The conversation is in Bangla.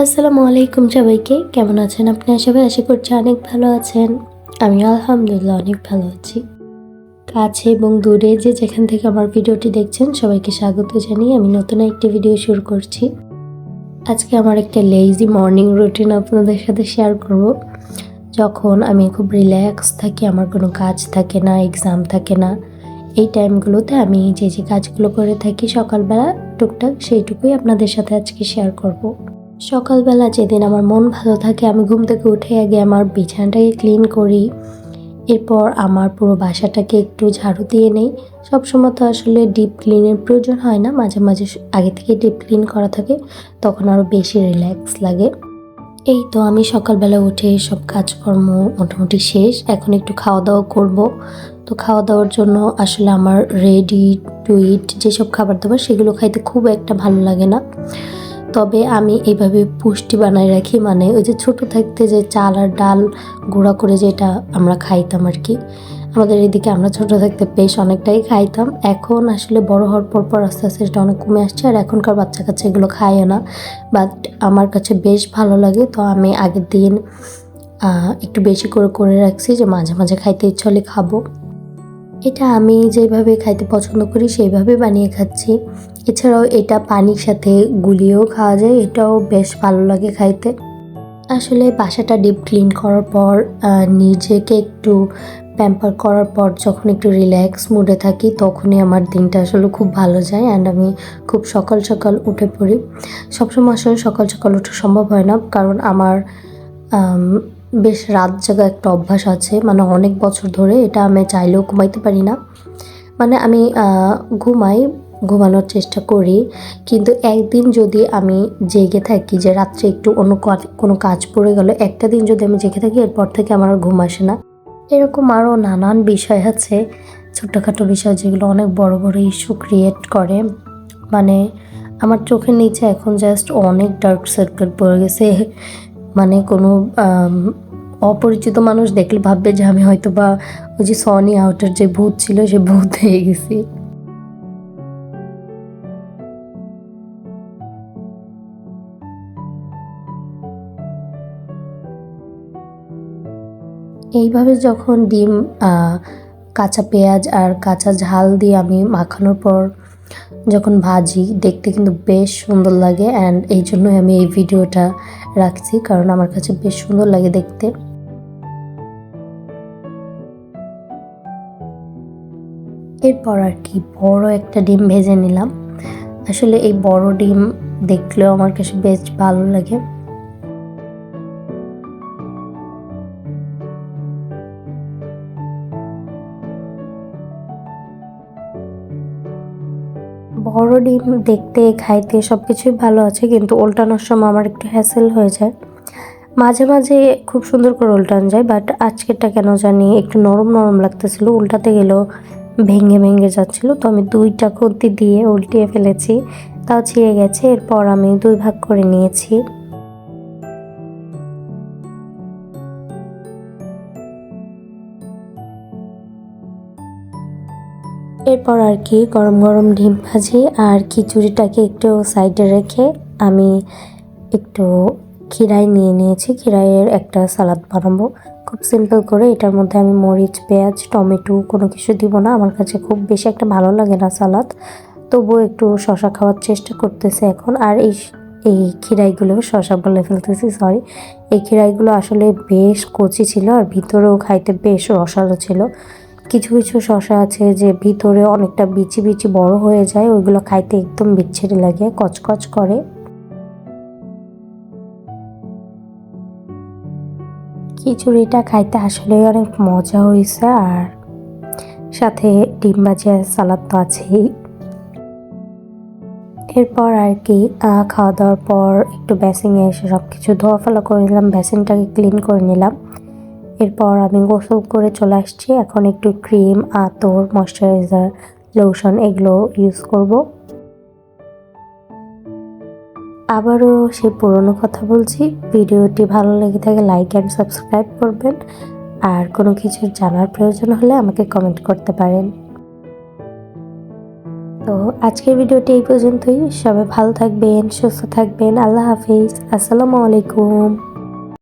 আসসালামু আলাইকুম সবাইকে। কেমন আছেন আপনারা সবাই? আশা করছি অনেক ভালো আছেন। আমি আলহামদুলিল্লাহ অনেক ভালো আছি। কাছে এবং দূরে যে যেখান থেকে আমার ভিডিওটি দেখছেন সবাইকে স্বাগত জানিয়ে আমি নতুন একটি ভিডিও শুরু করছি। আজকে আমার একটা লেজি মর্নিং রুটিন আপনাদের সাথে শেয়ার করব। যখন আমি খুব রিল্যাক্স থাকি, আমার কোনো কাজ থাকে না, এক্সাম থাকে না, এই টাইমগুলোতে আমি যে কাজগুলো করে থাকি সকালবেলা টুকটাক সেইটুকুই আপনাদের সাথে আজকে শেয়ার করব। সকালবেলা যেদিন আমার মন ভালো থাকে আমি ঘুম থেকে উঠে আগে আমার বিছানাটাকে ক্লিন করি। এরপর আমার পুরো বাসাটাকে একটু ঝাড়ু দিয়ে নেই। সবসময় তো আসলে ডিপ ক্লিনের প্রয়োজন হয় না, মাঝে মাঝে আগে থেকে ডিপ ক্লিন করা থাকে, তখন আরও বেশি রিল্যাক্স লাগে। এই তো আমি সকালবেলা উঠে সব কাজকর্ম মোটামুটি শেষ। এখন একটু খাওয়া দাওয়া করব। তো খাওয়া দাওয়ার জন্য আসলে আমার রেডি টু ইট যেসব খাবার দাবার সেগুলো খাইতে খুব একটা ভালো লাগে না। তবে আমি এইভাবে পুষ্টি বানায় রাখি, মানে ওই যে ছোটো থাকতে যে চাল আর ডাল গুঁড়া করে যেটা আমরা খাইতাম আর কি, আমাদের এদিকে আমরা ছোটো থাকতে বেশ অনেকটাই খাইতাম। এখন আসলে বড় হওয়ার পর আস্তে আস্তে সেটা অনেক কমে আসছে, আর এখনকার বাচ্চা কাচ্চা এগুলো খায়ও না, বাট আমার কাছে বেশ ভালো লাগে। তো আমি আগের দিন একটু বেশি করে করে রাখছি যে মাঝে মাঝে খাইতে ইচ্ছে হলে খাবো। এটা আমি যেভাবে খাইতে পছন্দ করি সেইভাবে বানিয়ে খাচ্ছি। এছাড়াও এটা পানির সাথে গুলিয়েও খাওয়া যায়, এটাও বেশ ভালো লাগে খাইতে। আসলে বাসাটা ডিপ ক্লিন করার পর নিজেকে একটু প্যাম্পার করার পর যখন একটু রিল্যাক্স মুডে থাকি তখনই আমার দিনটা আসলে খুব ভালো যায়, অ্যান্ড আমি খুব সকাল সকাল উঠে পড়ি। সবসময় আসলে সকাল সকাল ওঠা সম্ভব হয় না, কারণ আমার বেশ রাত জাগা একটা অভ্যাস আছে, মানে অনেক বছর ধরে। এটা আমি চাইলেও ঘুমাইতে পারি না, মানে আমি ঘুমানোর চেষ্টা করি, কিন্তু একদিন যদি আমি জেগে থাকি যে রাত্রে একটু অন্য কোনো কাজ পড়ে গেল, একটা দিন যদি আমি জেগে থাকি এরপর থেকে আমার আর ঘুম আসে না। এরকম আরও নানান বিষয় আছে, ছোটোখাটো বিষয় যেগুলো অনেক বড় বড় ইস্যু ক্রিয়েট করে। মানে আমার চোখের নিচে এখন জাস্ট অনেক ডার্ক সার্কেল পড়ে গেছে, মানে কোনো অপরিচিত মানুষ দেখলে ভাববে যে আমি হয়তো বা ওই যে সনি আউটের যে ভূত ছিল সে ভূত হয়ে গেছি। এইভাবে যখন ডিম কাঁচা পেঁয়াজ আর কাঁচা ঝাল দিয়ে আমি মাখানোর পর যখন ভাজি, দেখতে কিন্তু বেশ সুন্দর লাগে, অ্যান্ড এই জন্যই আমি এই ভিডিওটা রাখছি, কারণ আমার কাছে বেশ সুন্দর লাগে দেখতে। এরপর আর কি বড় একটা ডিম ভেজে নিলাম। আসলে এই বড় ডিম দেখলেও আমার কাছে বেশ ভালো লাগে। বড় ডিম দেখতে খাইতে সব কিছুই ভালো আছে, কিন্তু ওল্টানোর সময় আমার একটু হ্যাসেল হয়ে যায়। মাঝে মাঝে খুব সুন্দর করে উল্টানো যায়, বাট আজকেরটা কেন জানি একটু নরম নরম লাগতেছিল, উল্টাতে গেলেও ভেঙে ভেঙে যাচ্ছিল। তো আমি 2টা খুন্তি দিয়ে উল্টিয়ে ফেলেছি, তাও ছিঁড়ে গেছে। এরপর আমি 2 ভাগ করে নিয়েছি। এরপর আর কি গরম গরম ডিম ভাজি আর খিচুড়িটাকে একটু সাইডে রেখে আমি একটু খিরাই নিয়ে নিয়েছি। খিরাইয়ের একটা সালাদ বানাবো খুব সিম্পল করে। এটার মধ্যে আমি মরিচ, পেঁয়াজ, টমেটো কোনো কিছু দিব না, আমার কাছে খুব বেশি একটা ভালো লাগে না সালাদ, তবুও একটু শশা খাওয়ার চেষ্টা করতেছে এখন। আর এই খিরাইগুলো, শশা বলে ফেলতেছি, সরি, এই খিরাইগুলো আসলে বেশ কচি ছিল আর ভিতরেও খাইতে বেশ রসালো ছিল। কিছু কিছু শশা আছে যে ভিতরে অনেকটা বিচি বিচি বড় হয়ে যায়, ওইগুলো খাইতে একদম বিচ্ছিরি লাগে, কচকচ করে। খিচুড়িটা খাইতে আসলে অনেক মজা হয়েছে, আর সাথে ডিম ভাজি আর সালাদ তো আছেই। এরপর আর কি খাওয়া দাওয়ার পর একটু বেসিনে এসে সব কিছু ধোয়া ফেলা করে নিলাম, বেসিনটাকে ক্লিন করে নিলাম। এরপর আমি গোসল করে চলে আসছি। এখন একটু ক্রিম, আতর, ময়শ্চারাইজার, লোশন এগুলো ইউজ করব। আবারও সেই পুরনো কথা বলছি, ভিডিওটি ভালো লেগে থাকে লাইক অ্যান্ড সাবস্ক্রাইব করবেন, আর কোনো কিছু জানার প্রয়োজন হলে আমাকে কমেন্ট করতে পারেন। তো আজকের ভিডিওটি এই পর্যন্তই। সবাই ভালো থাকবেন, সুস্থ থাকবেন। আল্লাহ হাফিজ, আসসালামু আলাইকুম।